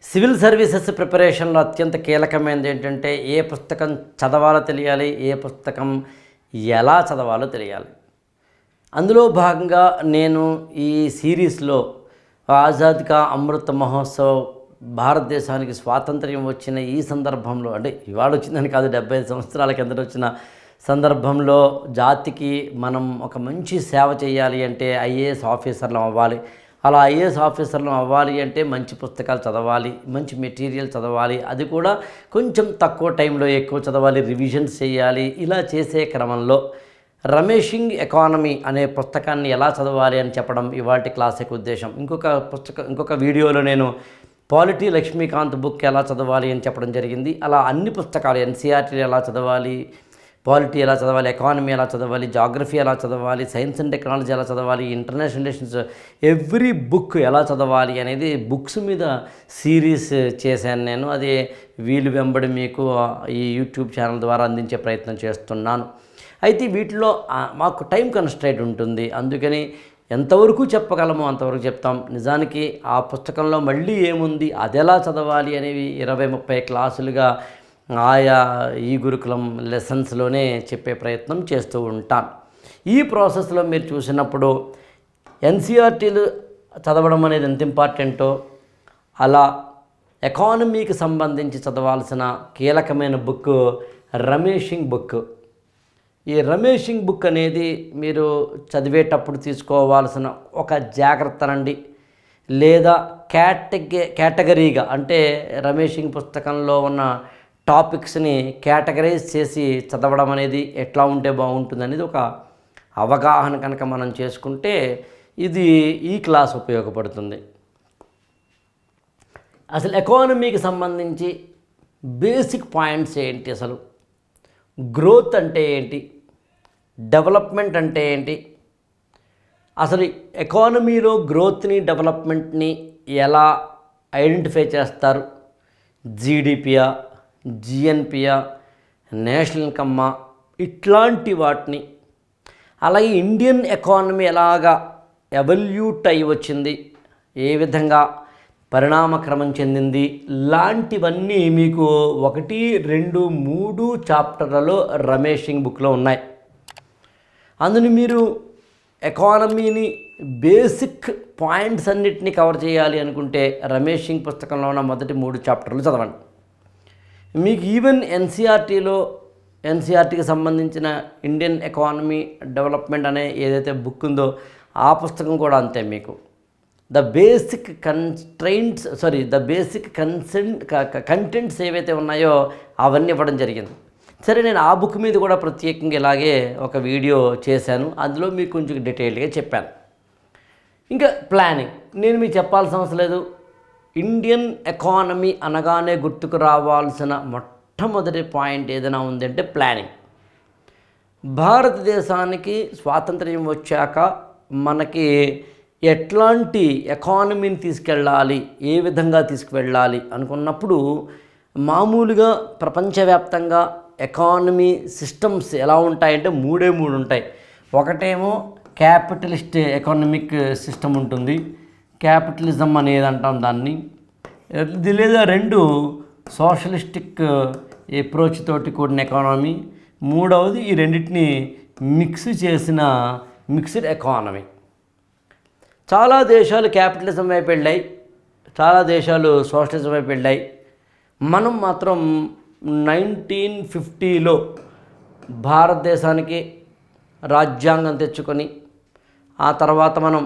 Civil services ప్రిపరేషన్లో అత్యంత కీలకమైనది ఏంటంటే ఏ పుస్తకం చదవాలో తెలియాలి, ఏ పుస్తకం ఎలా చదవాలో తెలియాలి. అందులో భాగంగా నేను ఈ సిరీస్లో ఆజాద్ కా అమృత్ మహోత్సవ్ భారతదేశానికి స్వాతంత్ర్యం వచ్చిన ఈ సందర్భంలో, అంటే ఇవాళ వచ్చిందని కాదు, 75 సంవత్సరాల కిందట వచ్చిన సందర్భంలో జాతికి మనం ఒక మంచి సేవ చేయాలి అంటే ఐఏఎస్ ఆఫీసర్లు అవ్వాలి. అలా ఐఏఎస్ ఆఫీసర్లు అవ్వాలి అంటే మంచి పుస్తకాలు చదవాలి, మంచి మెటీరియల్ చదవాలి, అది కూడా కొంచెం తక్కువ టైంలో ఎక్కువ చదవాలి, రివిజన్స్ చేయాలి. ఇలా చేసే క్రమంలో రమేషింగ్ ఎకానమీ అనే పుస్తకాన్ని ఎలా చదవాలి అని చెప్పడం ఇవాల్టి క్లాస్ యొక్క ఉద్దేశం. ఇంకొక వీడియోలో నేను పాలిటీ లక్ష్మీకాంత్ బుక్ ఎలా చదవాలి అని చెప్పడం జరిగింది. అలా అన్ని పుస్తకాలు ఎన్సీఆర్టీ ఎలా చదవాలి, పాలిటీ ఎలా చదవాలి, ఎకానమీ ఎలా చదవాలి, జాగ్రఫీ ఎలా చదవాలి, సైన్స్ అండ్ టెక్నాలజీ ఎలా చదవాలి, ఇంటర్నేషనల్ రిలేషన్స్, ఎవ్రీ బుక్ ఎలా చదవాలి అనేది బుక్స్ మీద సిరీస్ చేశాను నేను. అదే వీలు వెంబడి మీకు ఈ యూట్యూబ్ ఛానల్ ద్వారా అందించే ప్రయత్నం చేస్తున్నాను. అయితే వీటిలో మాకు టైం కన్స్ట్రైంట్ ఉంటుంది, అందుకని ఎంతవరకు చెప్పగలమో అంతవరకు చెప్తాం. నిజానికి ఆ పుస్తకంలో మళ్ళీ ఏముంది, అది ఎలా చదవాలి అనేవి 20-30 క్లాసులుగా ఆయా ఈ గురుకులం లెసన్స్లోనే చెప్పే ప్రయత్నం చేస్తూ ఉంటాను. ఈ ప్రాసెస్లో మీరు చూసినప్పుడు ఎన్సీఆర్టీలు చదవడం అనేది ఎంత ఇంపార్టెంటో, అలా ఎకానమీకి సంబంధించి చదవాల్సిన కీలకమైన బుక్ రమేషింగ్ బుక్. ఈ రమేషింగ్ బుక్ అనేది మీరు చదివేటప్పుడు తీసుకోవాల్సిన ఒక జాగ్రత్తనండి, లేదా కేటగిరీగా, అంటే రమేషింగ్ పుస్తకంలో ఉన్న టాపిక్స్ని కేటగరైజ్ చేసి చదవడం అనేది ఎట్లా ఉంటే బాగుంటుంది అనేది ఒక అవగాహన కనుక మనం చేసుకుంటే ఇది ఈ క్లాస్ ఉపయోగపడుతుంది. అసలు ఎకానమీకి సంబంధించి బేసిక్ పాయింట్స్ ఏంటి, అసలు గ్రోత్ అంటే ఏంటి, డెవలప్మెంట్ అంటే ఏంటి, అసలు ఎకానమీలో గ్రోత్ని డెవలప్మెంట్ని ఎలా ఐడెంటిఫై చేస్తారు, జీడిపియా, జిఎన్పియా, నేషనల్ ఇన్కమ్మా, ఇట్లాంటి వాటిని, అలాగే ఇండియన్ ఎకానమీ ఎలాగా ఎవల్యూట్ అయి వచ్చింది, ఏ విధంగా పరిణామక్రమం చెందింది, లాంటివన్నీ మీకు 1, 2, 3 చాప్టర్లలో రమేషింగ్ బుక్లో ఉన్నాయి. అందుని మీరు ఎకానమీని బేసిక్ పాయింట్స్ అన్నిటినీ కవర్ చేయాలి అనుకుంటే రమేషింగ్ పుస్తకంలో ఉన్న మొదటి 3 చాప్టర్లు చదవండి. మీకు ఈవెన్ ఎన్సీఆర్టీకి సంబంధించిన ఇండియన్ ఎకానమీ డెవలప్మెంట్ అనే ఏదైతే బుక్ ఉందో ఆ పుస్తకం కూడా అంతే. మీకు ద బేసిక్ కంటెంట్స్ ఏవైతే ఉన్నాయో అవన్నీ ఇవ్వడం జరిగింది. సరే, నేను ఆ బుక్ మీద కూడా ప్రత్యేకంగా ఇలాగే ఒక వీడియో చేశాను, అందులో మీకు కొంచెం డీటెయిల్గా చెప్పాను. ఇంకా ప్లానింగ్ నేను మీకు చెప్పాల్సిన అవసరం లేదు. ఇండియన్ ఎకానమీ అనగానే గుర్తుకు రావాల్సిన మొట్టమొదటి పాయింట్ ఏదైనా ఉందంటే ప్లానింగ్. భారతదేశానికి స్వాతంత్ర్యం వచ్చాక మనకి ఎట్లాంటి ఎకానమీని తీసుకెళ్ళాలి, ఏ విధంగా తీసుకువెళ్ళాలి అనుకున్నప్పుడు మామూలుగా ప్రపంచవ్యాప్తంగా ఎకానమీ సిస్టమ్స్ ఎలా ఉంటాయంటే 3 ఉంటాయి. ఒకటేమో క్యాపిటలిస్ట్ ఎకనామిక్ సిస్టమ్ ఉంటుంది, క్యాపిటలిజం అనేది అంటాం దాన్ని. ఇది లేదా 2 సోషలిస్టిక్ అప్రోచ్ తోటి కూడిన ఎకానమీ, 3వది ఈ రెండింటిని మిక్స్ చేసిన మిక్స్డ్ ఎకానమీ. చాలా దేశాలు క్యాపిటలిజం వైపు వెళ్ళాయి, చాలా దేశాలు సోషలిజం వైపు వెళ్ళాయి. మనం మాత్రం 1950లో భారతదేశానికి రాజ్యాంగం తెచ్చుకొని ఆ తర్వాత మనం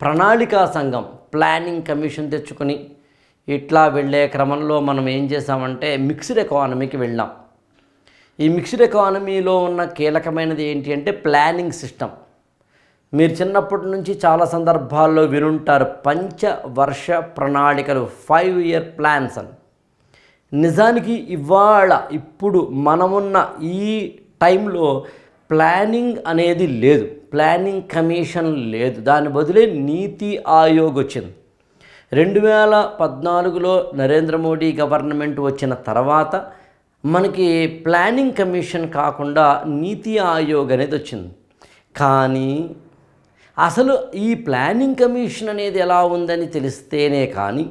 ప్రణాళికా సంఘం ప్లానింగ్ కమిషన్ తెచ్చుకొని ఇట్లా వెళ్ళే క్రమంలో మనం ఏం చేసామంటే మిక్స్డ్ ఎకానమీకి వెళ్ళాం. ఈ మిక్స్డ్ ఎకానమీలో ఉన్న కీలకమైనది ఏంటి అంటే ప్లానింగ్ సిస్టమ్. మీరు చిన్నప్పటి నుంచి చాలా సందర్భాల్లో వినుంటారు పంచవర్ష ప్రణాళికలు, 5 year ప్లాన్స్ అని. నిజానికి ఇప్పుడు మనమున్న ఈ టైంలో ప్లానింగ్ అనేది లేదు, ప్లానింగ్ కమిషన్ లేదు, దాని బదులే నీతి ఆయోగ్ వచ్చింది. 2014లో నరేంద్ర మోడీ గవర్నమెంట్ వచ్చిన తర్వాత మనకి ప్లానింగ్ కమిషన్ కాకుండా నీతి ఆయోగ్ అనేది వచ్చింది. కానీ అసలు ఈ ప్లానింగ్ కమిషన్ అనేది ఎలా ఉందని తెలిస్తేనే కానీ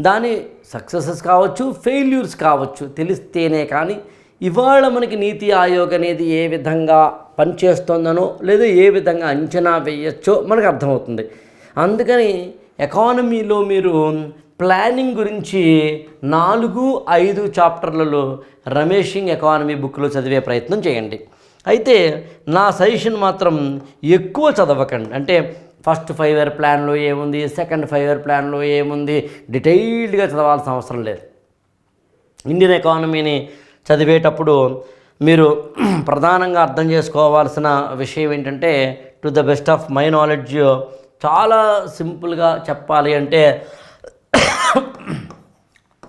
దాని సక్సెసెస్ కావచ్చు, ఫెయిల్యూర్స్ కావచ్చు తెలిస్తేనే కానీ ఇవాళ మనకి నీతి ఆయోగ్ అనేది ఏ విధంగా పనిచేస్తుందనో లేదా ఏ విధంగా అంచనా వేయచ్చో మనకు అర్థమవుతుంది. అందుకని ఎకానమీలో మీరు ప్లానింగ్ గురించి 4-5 చాప్టర్లలో రమేషింగ్ ఎకానమీ బుక్లో చదివే ప్రయత్నం చేయండి. అయితే నా సజెషన్ మాత్రం ఎక్కువ చదవకండి. అంటే ఫస్ట్ 5 ఇయర్ ప్లాన్లో ఏముంది, సెకండ్ 5 ఇయర్ ప్లాన్లో ఏముంది, డీటెయిల్డ్గా చదవాల్సిన అవసరం లేదు. ఇండియన్ ఎకానమీని చదివేటప్పుడు మీరు ప్రధానంగా అర్థం చేసుకోవాల్సిన విషయం ఏంటంటే, to the best of my knowledge చాలా సింపుల్గా చెప్పాలి అంటే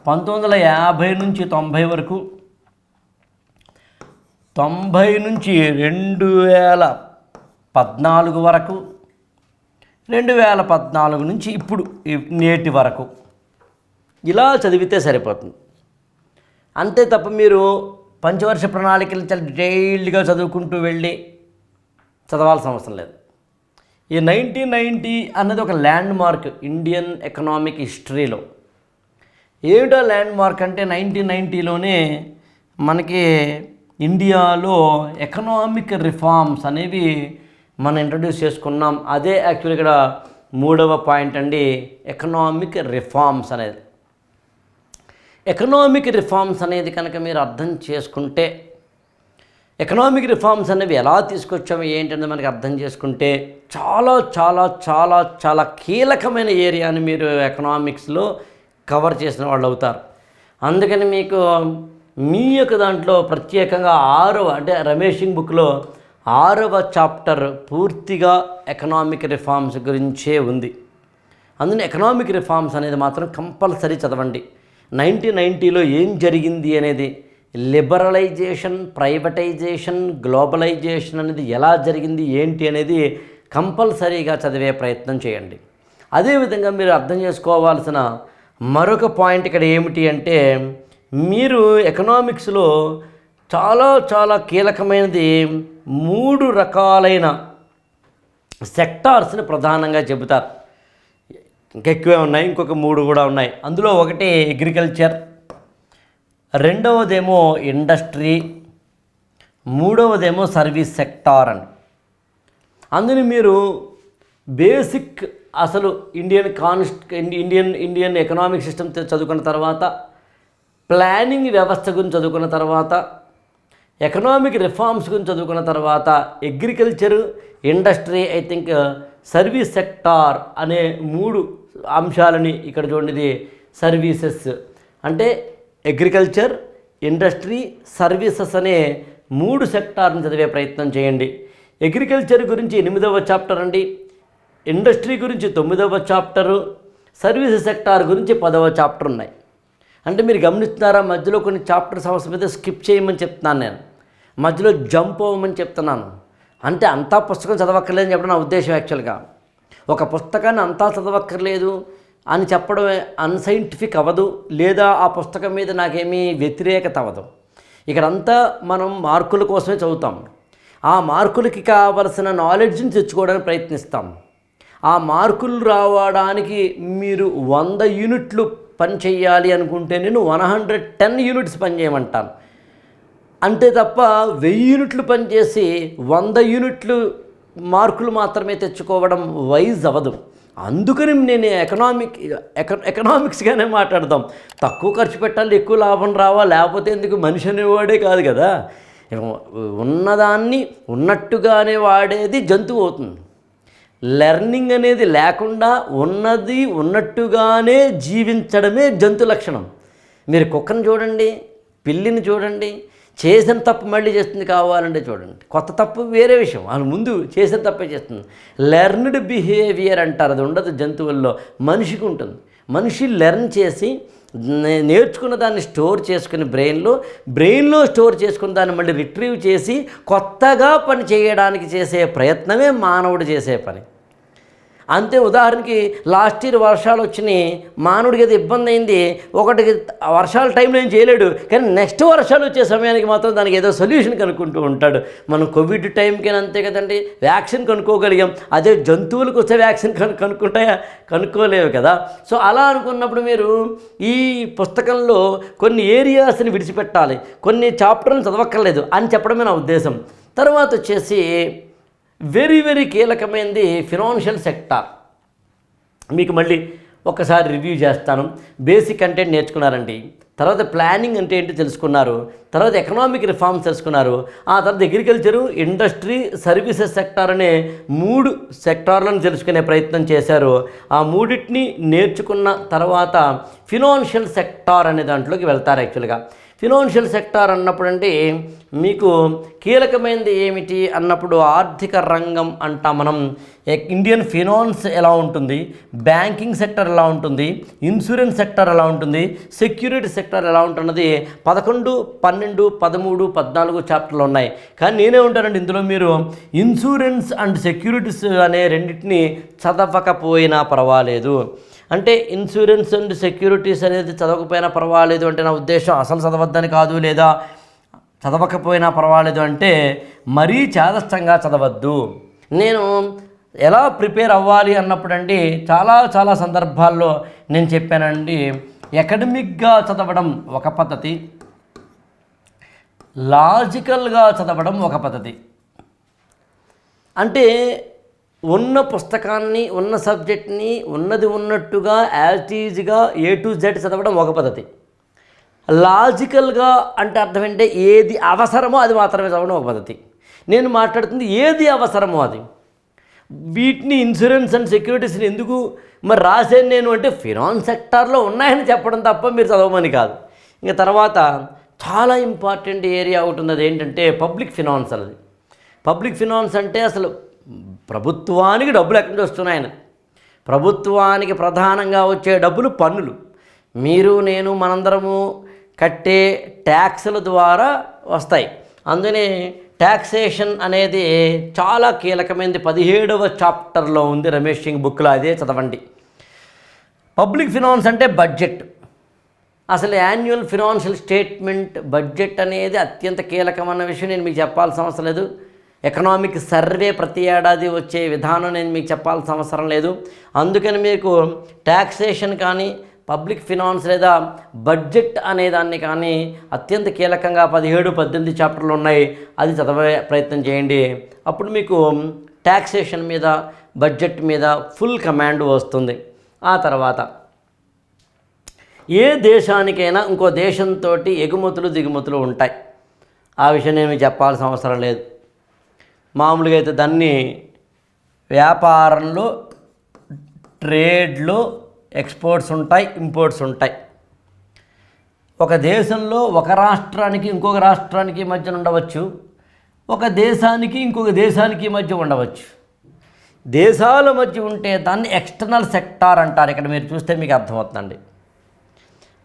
1950 నుంచి 90 వరకు, 90 నుంచి 2014 వరకు, 2014 నుంచి ఇప్పుడు నేటి వరకు ఇలా చదివితే సరిపోతుంది. అంతే తప్ప మీరు పంచవర్ష ప్రణాళికలు చాలా డీటెయిల్డ్గా చదువుకుంటూ వెళ్ళి చదవాల్సిన అవసరం లేదు. ఈ 1990 అన్నది ఒక ల్యాండ్ మార్క్ ఇండియన్ ఎకనామిక్ హిస్టరీలో. ఏమిటో ల్యాండ్ మార్క్ అంటే 1990లోనే మనకి ఇండియాలో ఎకనామిక్ రిఫార్మ్స్ అనేవి మనం ఇంట్రడ్యూస్ చేసుకున్నాం. అదే యాక్చువల్ ఇక్కడ 3వ పాయింట్ అండి, ఎకనామిక్ రిఫార్మ్స్ అనేది. ఎకనామిక్ రిఫార్మ్స్ అనేది కనుక మీరు అర్థం చేసుకుంటే, ఎకనామిక్ రిఫార్మ్స్ అనేవి ఎలా తీసుకొచ్చాము ఏంటనేది మనకి అర్థం చేసుకుంటే చాలా చాలా చాలా చాలా కీలకమైన ఏరియాని మీరు ఎకనామిక్స్లో కవర్ చేసిన వాళ్ళు అవుతారు. అందుకని మీకు మీ యొక్క దాంట్లో ప్రత్యేకంగా 6వ అంటే రమేషింగ్ బుక్లో 6వ చాప్టర్ పూర్తిగా ఎకనామిక్ రిఫార్మ్స్ గురించే ఉంది. అందులో ఎకనామిక్ రిఫార్మ్స్ అనేది మాత్రం కంపల్సరీ చదవండి. 1990లో ఏం జరిగింది అనేది, లిబరలైజేషన్, ప్రైవేటైజేషన్, గ్లోబలైజేషన్ అనేది ఎలా జరిగింది ఏంటి అనేది కంపల్సరీగా చదివే ప్రయత్నం చేయండి. అదేవిధంగా మీరు అర్థం చేసుకోవాల్సిన మరొక పాయింట్ ఇక్కడ ఏమిటి అంటే, మీరు ఎకనామిక్స్లో చాలా చాలా కీలకమైనది 3 రకాలైన సెక్టార్స్ని ప్రధానంగా చెబుతారు. ఇంకెక్కువే ఉన్నాయి, ఇంకొక 3 కూడా ఉన్నాయి. అందులో ఒకటి అగ్రికల్చర్, రెండవదేమో ఇండస్ట్రీ, మూడవదేమో సర్వీస్ సెక్టార్ అని. అందుని మీరు బేసిక్ అసలు ఇండియన్ ఎకనామిక్ సిస్టమ్ చదువుకున్న తర్వాత, ప్లానింగ్ వ్యవస్థ గురించి చదువుకున్న తర్వాత, ఎకనామిక్ రిఫార్మ్స్ గురించి చదువుకున్న తర్వాత, agriculture, industry, I think service sector అనే 3 అంశాలని ఇక్కడ చూడండి. సర్వీసెస్ అంటే అగ్రికల్చర్, ఇండస్ట్రీ, సర్వీసెస్ అనే 3 సెక్టార్ని చదివే ప్రయత్నం చేయండి. అగ్రికల్చర్ గురించి 8వ చాప్టర్ అండి, ఇండస్ట్రీ గురించి 9వ చాప్టరు, సర్వీసెస్ సెక్టార్ గురించి 10వ చాప్టర్ ఉన్నాయి. అంటే మీరు గమనిస్తున్నారా, మధ్యలో కొన్ని చాప్టర్స్ అవసరం అయితే స్కిప్ చేయమని చెప్తున్నాను, నేను మధ్యలో జంప్ అవ్వమని చెప్తున్నాను. అంటే అంతా పుస్తకం చదవక్కర్లేదని చెప్పడం నా ఉద్దేశం. యాక్చువల్గా ఒక పుస్తకాన్ని అంతా చదవక్కర్లేదు అని చెప్పడం అన్సైంటిఫిక్ అవ్వదు, లేదా ఆ పుస్తకం మీద నాకేమీ వ్యతిరేకత అవ్వదు. ఇక్కడంతా మనం మార్కుల కోసమే చదువుతాం. ఆ మార్కులకి కావలసిన నాలెడ్జ్ని తెచ్చుకోవడానికి ప్రయత్నిస్తాం. ఆ మార్కులు రావడానికి మీరు 100 యూనిట్లు పని చేయాలి అనుకుంటే నేను 110 యూనిట్స్ పని చేయమంటాను. అంతే తప్ప 1000 యూనిట్లు పనిచేసి 100 యూనిట్లు మార్కులు మాత్రమే తెచ్చుకోవడం వైజ్ అవ్వదు. అందుకని నేను ఎకనామిక్స్గానే మాట్లాడదాం. తక్కువ ఖర్చు పెట్టాలి, ఎక్కువ లాభం రావా, లేకపోతే ఎందుకు, మనిషి అనేవాడే కాదు కదా. ఉన్నదాన్ని ఉన్నట్టుగానే వాడేది జంతువు అవుతుంది. లెర్నింగ్ అనేది లేకుండా ఉన్నది ఉన్నట్టుగానే జీవించడమే జంతు లక్షణం. మీరు కుక్కను చూడండి, పిల్లిని చూడండి, చేసిన తప్పు మళ్ళీ చేస్తుంది, కావాలంటే చూడండి. కొత్త తప్పు వేరే విషయం, వాళ్ళు ముందు చేసిన తప్పే చేస్తుంది. లెర్న్డ్ బిహేవియర్ అంటారు, అది ఉండదు జంతువుల్లో, మనిషికి ఉంటుంది. మనిషి లెర్న్ చేసి నేర్చుకున్న దాన్ని స్టోర్ చేసుకుని బ్రెయిన్లో స్టోర్ చేసుకున్న దాన్ని మళ్ళీ రిట్రీవ్ చేసి కొత్తగా పని చేయడానికి చేసే ప్రయత్నమే మానవుడు చేసే పని. అంతే. ఉదాహరణకి లాస్ట్ ఇయర్ వర్షాలు వచ్చినాయి, మానవుడికి ఏదో ఇబ్బంది అయింది, ఒకటికి వర్షాల టైంలో ఏం చేయలేడు, కానీ నెక్స్ట్ వర్షాలు వచ్చే సమయానికి మాత్రం దానికి ఏదో సొల్యూషన్ కనుక్కుంటూ ఉంటాడు. మనం కోవిడ్ టైంకి అంతే కదండి, వ్యాక్సిన్ కనుక్కోగలిగాం. అదే జంతువులకు వస్తే వ్యాక్సిన్ కనుక్కుంటాయా? కనుక్కోలేవు కదా. సో అలా అనుకున్నప్పుడు మీరు ఈ పుస్తకంలో కొన్ని ఏరియాస్ని విడిచిపెట్టాలి, కొన్ని చాప్టర్లను చదవక్కర్లేదు అని చెప్పడమే నా ఉద్దేశం. తర్వాత వచ్చేసి వెరీ వెరీ కీలకమైనది ఫినాన్షియల్ సెక్టార్. మీకు మళ్ళీ ఒకసారి రివ్యూ చేస్తాను. బేసిక్ కంటెంట్ నేర్చుకున్నారండి, తర్వాత ప్లానింగ్ అంటే ఏంటి తెలుసుకున్నారు, తర్వాత ఎకనామిక్ రిఫార్మ్స్ తెలుసుకున్నారు, ఆ తర్వాత అగ్రికల్చరు, ఇండస్ట్రీ, సర్వీసెస్ సెక్టార్ అనే 3 సెక్టార్లను తెలుసుకునే ప్రయత్నం చేశారు. ఆ మూడింటిని నేర్చుకున్న తర్వాత ఫినాన్షియల్ సెక్టార్ అనే దాంట్లోకి వెళ్తారు. యాక్చువల్గా ఫినాన్షియల్ సెక్టార్ అన్నప్పుడు అంటే మీకు కీలకమైనది ఏమిటి అన్నప్పుడు ఆర్థిక రంగం అంటాం మనం. ఇండియన్ ఫినాన్స్ ఎలా ఉంటుంది, బ్యాంకింగ్ సెక్టర్ ఎలా ఉంటుంది, ఇన్సూరెన్స్ సెక్టర్ ఎలా ఉంటుంది, సెక్యూరిటీ సెక్టర్ ఎలా ఉంటున్నది 11, 12, 13, 14 చాప్టర్లు ఉన్నాయి. కానీ నేనే ఉంటానండి ఇందులో మీరు ఇన్సూరెన్స్ అండ్ సెక్యూరిటీస్ అనే రెండింటిని చదవకపోయినా పర్వాలేదు. అంటే ఇన్సూరెన్స్ అండ్ సెక్యూరిటీస్ అనేది చదవకపోయినా పర్వాలేదు అంటే నా ఉద్దేశం అసలు చదవద్దని కాదు, లేదా చదవకపోయినా పర్వాలేదు అంటే మరీ చాదస్తంగా చదవద్దు. నేను ఎలా ప్రిపేర్ అవ్వాలి అన్నప్పుడండి చాలా సందర్భాల్లో నేను చెప్పానండి, అకాడమిక్గా చదవడం ఒక పద్ధతి, లాజికల్గా చదవడం ఒక పద్ధతి. అంటే ఉన్న పుస్తకాన్ని, ఉన్న సబ్జెక్ట్ని ఉన్నది ఉన్నట్టుగా యాజ్ ఈజ్గా A to Z చదవడం ఒక పద్ధతి. లాజికల్గా అంటే అర్థం ఏంటంటే ఏది అవసరమో అది మాత్రమే చదవడం ఒక పద్ధతి. నేను మాట్లాడుతుంది ఏది అవసరమో అది. వీటిని ఇన్సూరెన్స్ అండ్ సెక్యూరిటీస్ని ఎందుకు మరి రాశాను నేను అంటే ఫినాన్స్ సెక్టార్లో ఉన్నాయని చెప్పడం తప్ప మీరు చదవమని కాదు. ఇంకా తర్వాత చాలా ఇంపార్టెంట్ ఏరియా ఒకటి ఉంది, అది ఏంటంటే పబ్లిక్ ఫినాన్స్. అది పబ్లిక్ ఫినాన్స్ అంటే అసలు ప్రభుత్వానికి డబ్బులు ఎక్కడి నుంచి వస్తున్నాయని. ప్రభుత్వానికి ప్రధానంగా వచ్చే డబ్బులు పన్నులు, మీరు నేను మనందరము కట్టే ట్యాక్సుల ద్వారా వస్తాయి. అందుకనే ట్యాక్సేషన్ అనేది చాలా కీలకమైనది. 17వ చాప్టర్లో ఉంది రమేష్ సింగ్ బుక్లో, అదే చదవండి. పబ్లిక్ ఫినాన్స్ అంటే బడ్జెట్. అసలు యాన్యువల్ ఫినాన్షియల్ స్టేట్మెంట్, బడ్జెట్ అనేది అత్యంత కీలకమైన విషయం. నేను మీకు చెప్పాల్సిన అవసరం లేదు. ఎకనామిక్ సర్వే ప్రతి ఏడాది వచ్చే విధానం నేను మీకు చెప్పాల్సిన అవసరం లేదు. అందుకని మీకు ట్యాక్సేషన్ కానీ, పబ్లిక్ ఫినాన్స్ లేదా బడ్జెట్ అనేదాన్ని కానీ అత్యంత కీలకంగా 17, 18 చాప్టర్లు ఉన్నాయి. అది చదివే ప్రయత్నం చేయండి. అప్పుడు మీకు ట్యాక్సేషన్ మీద, బడ్జెట్ మీద ఫుల్ కమాండ్ వస్తుంది. ఆ తర్వాత ఏ దేశానికైనా ఇంకో దేశంతో ఎగుమతులు దిగుమతులు ఉంటాయి. ఆ విషయం నేను మీకు చెప్పాల్సిన అవసరం లేదు. మామూలుగా అయితే దాన్ని వ్యాపారంలో, ట్రేడ్లో ఎక్స్పోర్ట్స్ ఉంటాయి, ఇంపోర్ట్స్ ఉంటాయి. ఒక దేశంలో ఒక రాష్ట్రానికి ఇంకొక రాష్ట్రానికి మధ్య ఉండవచ్చు, ఒక దేశానికి ఇంకొక దేశానికి మధ్య ఉండవచ్చు. దేశాల మధ్య ఉంటే దాన్ని ఎక్స్టర్నల్ సెక్టార్ అంటారు. ఇక్కడ మీరు చూస్తే మీకు అర్థమవుతుందండి.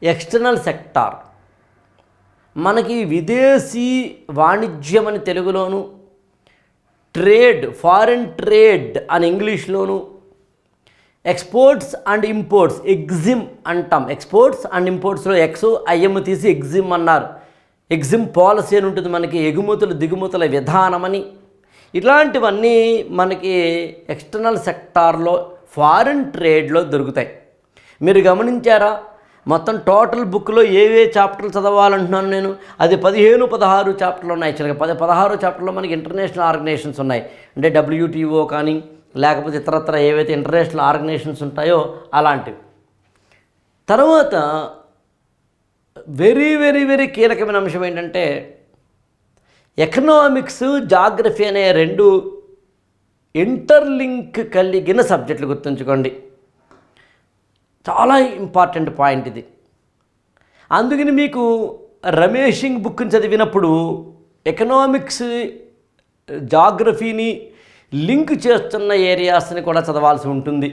ఎక్స్టర్నల్ సెక్టార్ మనకి విదేశీ వాణిజ్యం అని తెలుగులోను, ట్రేడ్, ఫారిన్ ట్రేడ్ అని ఇంగ్లీష్లోను, ఎక్స్పోర్ట్స్ అండ్ ఇంపోర్ట్స్, ఎగ్జిమ్ అంటాం. ఎక్స్పోర్ట్స్ అండ్ ఇంపోర్ట్స్లో IM తీసి ఎగ్జిమ్ అన్నారు. ఎగ్జిమ్ పాలసీ అని ఉంటుంది మనకి, ఎగుమతులు దిగుమతుల విధానమని. ఇలాంటివన్నీ మనకి ఎక్స్టర్నల్ సెక్టార్లో, ఫారిన్ ట్రేడ్లో దొరుకుతాయి. మీరు గమనించారా? మొత్తం టోటల్ బుక్లో ఏ చాప్టర్లు చదవాలంటున్నాను నేను, అది 15, 16 చాప్టర్లు ఉన్నాయి. యాక్చువల్గా 16 చాప్టర్లో మనకి ఇంటర్నేషనల్ ఆర్గనైజేషన్స్ ఉన్నాయి. అంటే WTO కానీ, లేకపోతే ఇతరత్ర ఏవైతే ఇంటర్నేషనల్ ఆర్గనైజేషన్స్ ఉంటాయో అలాంటివి. తర్వాత వెరీ వెరీ వెరీ కీలకమైన అంశం ఏంటంటే ఎకనామిక్స్, జాగ్రఫీ అనే 2 ఇంటర్లింక్ కలిగిన సబ్జెక్టులు గుర్తుంచుకోండి. చాలా ఇంపార్టెంట్ పాయింట్ ఇది. అందుకని మీకు రమేష్ సింగ్ బుక్ని చదివినప్పుడు ఎకనామిక్స్, జాగ్రఫీని లింక్ చేస్తున్న ఏరియాస్ని కూడా చదవాల్సి ఉంటుంది.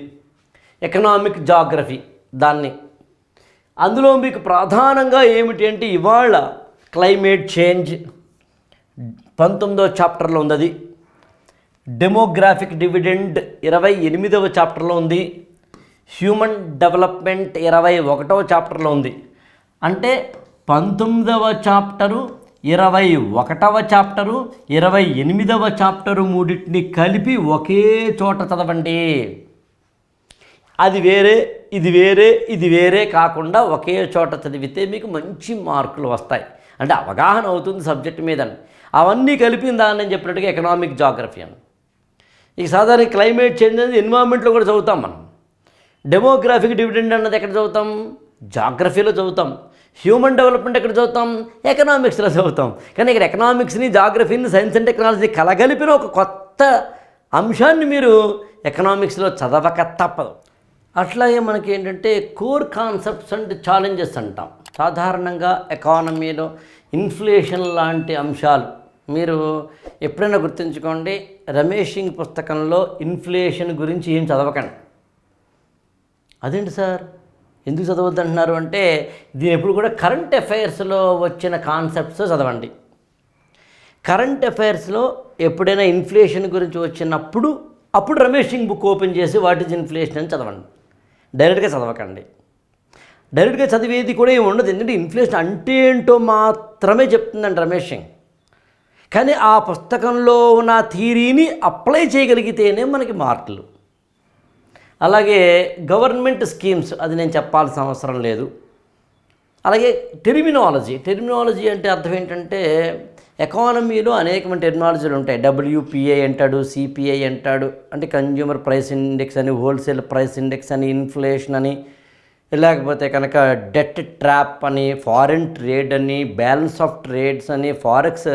ఎకనామిక్ జాగ్రఫీ దాన్ని. అందులో మీకు ప్రధానంగా ఏమిటి అంటే ఇవాళ క్లైమేట్ చేంజ్ 19వ చాప్టర్లో ఉంది. అది డెమోగ్రాఫిక్ డివిడెండ్ 28వ చాప్టర్లో ఉంది. హ్యూమన్ డెవలప్మెంట్ 21వ చాప్టర్లో ఉంది. అంటే 19వ చాప్టరు, 21వ చాప్టరు, 28వ చాప్టరు మూడింటిని కలిపి ఒకే చోట చదవండి. అది వేరే, ఇది వేరే కాకుండా ఒకే చోట చదివితే మీకు మంచి మార్కులు వస్తాయి. అంటే అవగాహన అవుతుంది సబ్జెక్ట్ మీద. అవన్నీ కలిపిన దాన్ని నేను చెప్పినట్టుగా ఎకనామిక్ జాగ్రఫీ అని. ఇక సాధారణ క్లైమేట్ చేంజ్ అనేది ఎన్విరాన్మెంట్లో కూడా చదువుతాం మనం. డెమోగ్రాఫిక్ డివిడెండ్ అన్నది ఎక్కడ చదువుతాం? జాగ్రఫీలో చదువుతాం. హ్యూమన్ డెవలప్మెంట్ ఎక్కడ చదువుతాం? ఎకనామిక్స్లో చదువుతాం. కానీ ఇక్కడ ఎకనామిక్స్ని, జాగ్రఫీని, సైన్స్ అండ్ టెక్నాలజీని కలగలిపిన ఒక కొత్త అంశాన్ని మీరు ఎకనామిక్స్లో చదవక తప్పదు. అట్లాగే మనకి ఏంటంటే కోర్ కాన్సెప్ట్స్ అండ్ ఛాలెంజెస్ అంటాం. సాధారణంగా ఎకానమీలో ఇన్ఫ్లేషన్ లాంటి అంశాలు మీరు ఎప్పుడైనా గుర్తుంచుకోండి. రమేష్ సింగ్ పుస్తకంలో ఇన్ఫ్లేషన్ గురించి ఏం చదవకండి. అదేంటి సార్ ఎందుకు చదవద్దు అంటున్నారు అంటే, దీని ఎప్పుడు కూడా కరెంట్ అఫైర్స్లో వచ్చిన కాన్సెప్ట్స్ చదవండి. కరెంట్ అఫైర్స్లో ఎప్పుడైనా ఇన్ఫ్లేషన్ గురించి వచ్చినప్పుడు అప్పుడు రమేష్ సింగ్ బుక్ ఓపెన్ చేసి వాట్ ఈజ్ ఇన్ఫ్లేషన్ అని చదవండి. డైరెక్ట్గా చదవకండి. డైరెక్ట్గా చదివేది కూడా ఏమి ఉండదు. ఎందుకంటే ఇన్ఫ్లేషన్ అంటే ఏంటో మాత్రమే చెప్తుందండి రమేష్ సింగ్. కానీ ఆ పుస్తకంలో ఉన్న థియరీని అప్లై చేయగలిగితేనే మనకి మార్కులు. అలాగే గవర్నమెంట్ స్కీమ్స్, అది నేను చెప్పాల్సిన అవసరం లేదు. అలాగే టెర్మినాలజీ అంటే అర్థం ఏంటంటే, ఎకానమీలో అనేకమైన టెర్మినాలజీలు ఉంటాయి. WPI అంటాడు, CPI అంటాడు, అంటే కన్జ్యూమర్ ప్రైస్ ఇండెక్స్ అని, హోల్సేల్ ప్రైస్ ఇండెక్స్ అని, ఇన్ఫ్లేషన్ అని, లేకపోతే కనుక డెట్ ట్రాప్ అని, ఫారిన్ ట్రేడ్ అని, బ్యాలెన్స్ ఆఫ్ ట్రేడ్స్ అని, ఫారెక్స్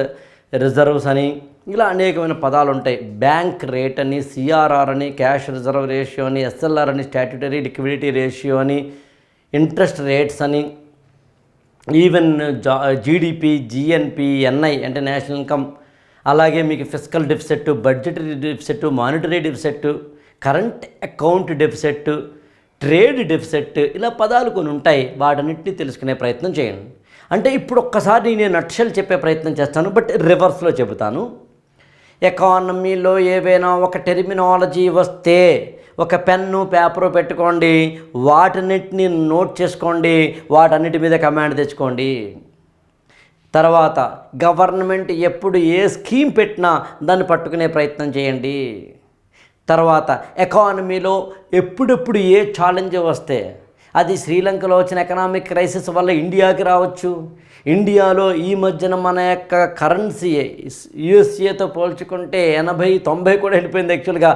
రిజర్వ్స్ అని, ఇలా అనేకమైన పదాలు ఉంటాయి. బ్యాంక్ రేట్ అని, CRR అని, క్యాష్ రిజర్వ్ రేషియో అని, SLR అని, స్టాట్యుటరీ లిక్విడిటీ రేషియో అని, ఇంట్రెస్ట్ రేట్స్ అని, ఈవెన్ GDP, GNP, NI అంటే నేషనల్ ఇన్కమ్, అలాగే మీకు fiscal deficit, budgetary deficit, monetary deficit, current account deficit, trade deficit, ఇలా పదాలు కొన్ని ఉంటాయి. వాటన్నిటిని తెలుసుకునే ప్రయత్నం చేయండి. అంటే ఇప్పుడు ఒక్కసారి నేను నట్షెల్ చెప్పే ప్రయత్నం చేస్తాను, బట్ రివర్స్లో చెబుతాను. ఎకానమీలో ఏవైనా ఒక టెర్మినాలజీ వస్తే ఒక పెన్ను పేపరు పెట్టుకోండి, వాటన్నిటిని నోట్ చేసుకోండి, వాటన్నిటి మీద కమాండ్ తెచ్చుకోండి. తర్వాత గవర్నమెంట్ ఎప్పుడు ఏ స్కీమ్ పెట్టినా దాన్ని పట్టుకునే ప్రయత్నం చేయండి. తర్వాత ఎకానమీలో ఎప్పుడెప్పుడు ఏ ఛాలెంజ్ వస్తే, అది శ్రీలంకలో వచ్చిన ఎకనామిక్ క్రైసిస్ వల్ల ఇండియాకి రావచ్చు. ఇండియాలో ఈ మధ్యన మన యొక్క కరెన్సీ USA పోల్చుకుంటే 80-90 కూడా వెళ్ళిపోయింది యాక్చువల్గా.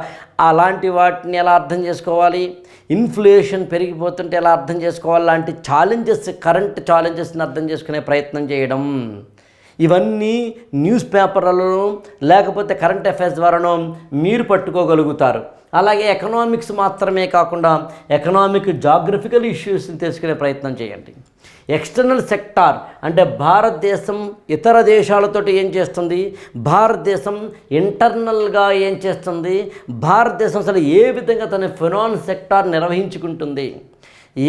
అలాంటి వాటిని ఎలా అర్థం చేసుకోవాలి, ఇన్ఫ్లేషన్ పెరిగిపోతుంటే ఎలా అర్థం చేసుకోవాలి, లాంటి ఛాలెంజెస్, కరెంట్ ఛాలెంజెస్ని అర్థం చేసుకునే ప్రయత్నం చేయడం, ఇవన్నీ న్యూస్ పేపర్లలో లేకపోతే కరెంట్ అఫైర్స్ ద్వారానో మీరు పట్టుకోగలుగుతారు. అలాగే ఎకనామిక్స్ మాత్రమే కాకుండా ఎకనామిక్ జాగ్రఫికల్ ఇష్యూస్ని తెలుసుకునే ప్రయత్నం చేయండి. ఎక్స్టర్నల్ సెక్టార్ అంటే భారతదేశం ఇతర దేశాలతోటి ఏం చేస్తుంది, భారతదేశం ఇంటర్నల్గా ఏం చేస్తుంది, భారతదేశం అసలు ఏ విధంగా తన ఫైనాన్స్ సెక్టార్ నిర్వహించుకుంటుంది.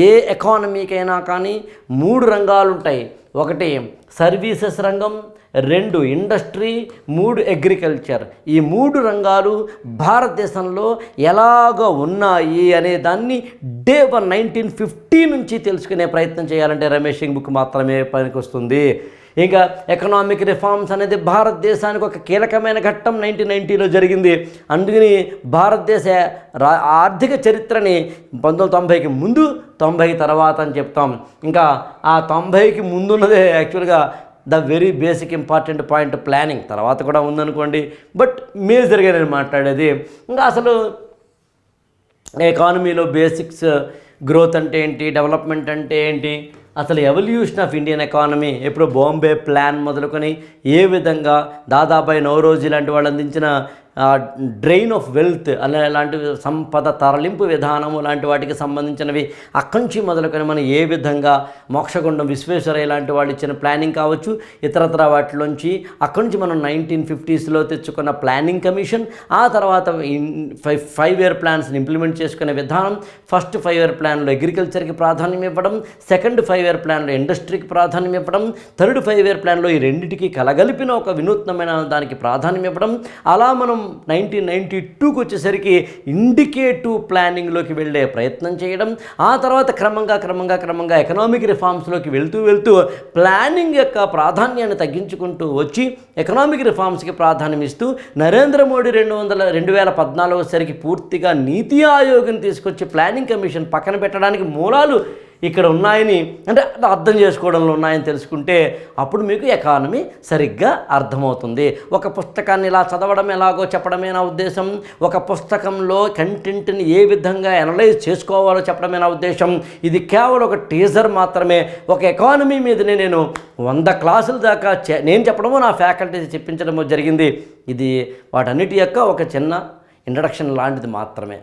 ఏ ఎకానమీకైనా కానీ 3 రంగాలు ఉంటాయి. 1 సర్వీసెస్ రంగం, 2 ఇండస్ట్రీ, 3 అగ్రికల్చర్. ఈ 3 రంగాలు భారతదేశంలో ఎలాగ ఉన్నాయి అనే దాన్ని డే 1 1950 నుంచి తెలుసుకునే ప్రయత్నం చేయాలంటే రమేష్ సింగ్ బుక్ మాత్రమే పనికొస్తుంది. ఇంకా ఎకనామిక్ రిఫార్మ్స్ అనేది భారతదేశానికి ఒక కీలకమైన ఘట్టం 1990లో జరిగింది. అందుకని భారతదేశ ఆర్థిక చరిత్రని 1990కి ముందు, 90 తర్వాత అని చెప్తాం. ఇంకా ఆ 90కి ముందున్నదే యాక్చువల్గా the very basic important point planning. తర్వాత కూడా ఉందనుకోండి, బట్ మేజర్గా నేను మాట్లాడేది ఇంకా అసలు ఎకానమీలో బేసిక్స్, గ్రోత్ అంటే ఏంటి, డెవలప్మెంట్ అంటే ఏంటి, అసలు ఎవల్యూషన్ ఆఫ్ ఇండియన్ ఎకానమీ, ఎప్పుడు బాంబే ప్లాన్ మొదలుకొని ఏ విధంగా దాదాబాయి నౌరోజీ లాంటి వాళ్ళు అందించిన డ్రైన్ ఆఫ్ వెల్త్ అలాంటి సంపద తరలింపు విధానము లాంటి వాటికి సంబంధించినవి అక్కడి నుంచి మొదలుకొని మనం ఏ విధంగా మోక్షగుండం విశ్వేశ్వరయ్య లాంటి వాళ్ళు ఇచ్చిన ప్లానింగ్ కావచ్చు, ఇతరత్ర వాటిలోంచి అక్కడి నుంచి మనం 1950స్లో తెచ్చుకున్న ప్లానింగ్ కమిషన్, ఆ తర్వాత 5 ఇయర్ ప్లాన్స్ని ఇంప్లిమెంట్ చేసుకునే విధానం. ఫస్ట్ 5 ఇయర్ ప్లాన్లో అగ్రికల్చర్కి ప్రాధాన్యం ఇవ్వడం, సెకండ్ 5 ఇయర్ ప్లాన్లో ఇండస్ట్రీకి ప్రాధాన్యం ఇవ్వడం, థర్డ్ 5 ఇయర్ ప్లాన్లో ఈ రెండింటికి కలగలిపిన ఒక వినూత్నమైన దానికి ప్రాధాన్యం ఇవ్వడం. అలా మనం 1992కి వచ్చేసరికి ఇండికేటివ్ ప్లానింగ్లోకి వెళ్ళే ప్రయత్నం చేయడం, ఆ తర్వాత క్రమంగా ఎకనామిక్ రిఫార్మ్స్లోకి వెళ్తూ ప్లానింగ్ యొక్క ప్రాధాన్యాన్ని తగ్గించుకుంటూ వచ్చి ఎకనామిక్ రిఫార్మ్స్కి ప్రాధాన్యం ఇస్తూ నరేంద్ర మోడీ 2014 వచ్చేసరికి పూర్తిగా నీతి ఆయోగ్ని తీసుకొచ్చి ప్లానింగ్ కమిషన్ పక్కన పెట్టడానికి మూలాలు ఇక్కడ ఉన్నాయని, అంటే అర్థం చేసుకోవడంలో ఉన్నాయని తెలుసుకుంటే అప్పుడు మీకు ఎకానమీ సరిగ్గా అర్థమవుతుంది. ఒక పుస్తకాన్ని ఇలా చదవడం ఎలాగో చెప్పడమే నా ఉద్దేశం, ఒక పుస్తకంలో కంటెంట్ని ఏ విధంగా అనలైజ్ చేసుకోవాలో చెప్పడమే నా ఉద్దేశం. ఇది కేవలం ఒక టీజర్ మాత్రమే. ఒక ఎకానమీ మీదనే నేను 100 క్లాసుల దాకా నేను చెప్పడమో నా ఫ్యాకల్టీ చెప్పించడమో జరిగింది. ఇది వాటన్నిటి యొక్క ఒక చిన్న ఇంట్రడక్షన్ లాంటిది మాత్రమే.